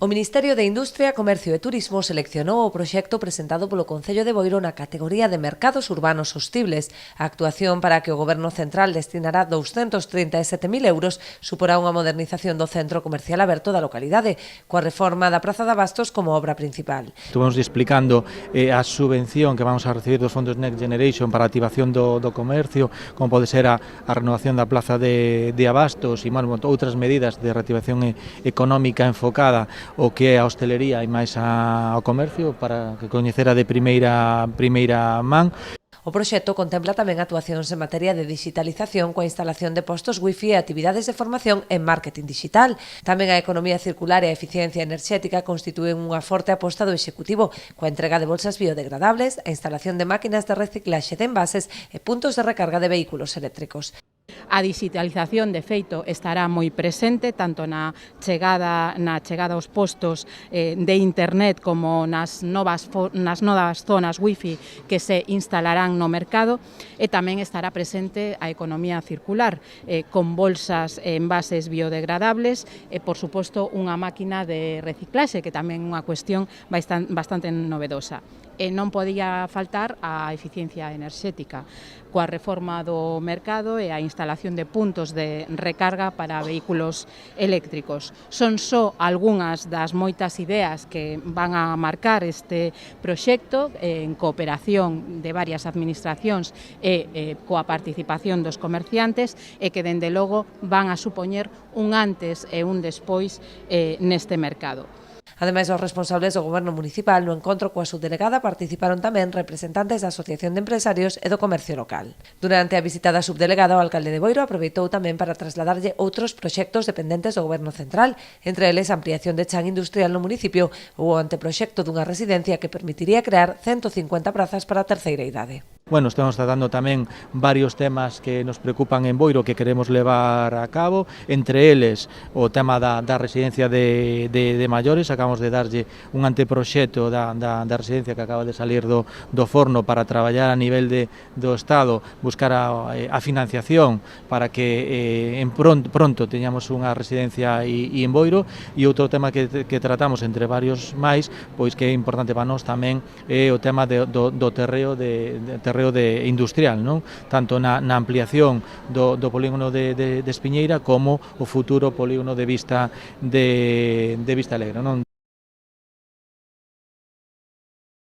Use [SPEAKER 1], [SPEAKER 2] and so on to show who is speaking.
[SPEAKER 1] O Ministerio de Industria, Comercio e Turismo seleccionou o proxecto presentado polo Concello de Boiro na categoría de Mercados Urbanos Sostibles. A actuación para que o Goberno Central destinará 237.000 euros suporá unha modernización do centro comercial aberto da localidade, coa reforma da Praza de Abastos como obra principal.
[SPEAKER 2] Estuvemos explicando a subvención que vamos a recibir dos fondos Next Generation para a activación do comercio, como pode ser a renovación da Plaza de Abastos e outras medidas de reactivación económica enfocada o que é a hostelería e máis ao comercio para que coñecera de primeira man.
[SPEAKER 1] O proxecto contempla tamén actuacións en materia de digitalización coa instalación de postos wifi e actividades de formación en marketing digital. Tamén a economía circular e a eficiencia enerxética constitúen unha forte aposta do Executivo coa entrega de bolsas biodegradables, a instalación de máquinas de reciclaxe de envases e puntos de recarga de vehículos eléctricos.
[SPEAKER 3] A digitalización, de feito, estará moi presente tanto na chegada aos postos de internet como nas novas zonas wifi que se instalarán no mercado, e tamén estará presente a economía circular con bolsas e envases biodegradables e, por suposto, unha máquina de reciclaxe, que tamén é unha cuestión bastante novedosa. E non podía faltar a eficiencia enerxética, coa reforma do mercado e a instalación de puntos de recarga para vehículos eléctricos. Son só algunhas das moitas ideas que van a marcar este proxecto en cooperación de varias administracións e coa participación dos comerciantes e que, dende logo, van a supoñer un antes e un despois neste mercado.
[SPEAKER 1] Ademais, os responsables do Goberno Municipal no encontro coa subdelegada participaron tamén representantes da Asociación de Empresarios e do Comercio Local. Durante a visita da subdelegada, o alcalde de Boiro aproveitou tamén para trasladarlle outros proxectos dependentes do Goberno Central, entre eles a ampliación de chan industrial no municipio ou o anteproxecto dunha residencia que permitiría crear 150 prazas para a terceira idade.
[SPEAKER 2] Bueno, estamos tratando tamén varios temas que nos preocupan en Boiro que queremos levar a cabo, entre eles o tema da residencia de maiores. Acabamos de darlle un anteproxecto da residencia que acaba de salir do forno para traballar a nivel do Estado, buscar a financiación para que pronto teñamos unha residencia en Boiro. E outro tema que tratamos entre varios máis, pois que é importante para nós tamén, é o tema do terreo industrial, non? Tanto na ampliación do polígono de Espiñeira como o futuro polígono de Vista Alegre, non?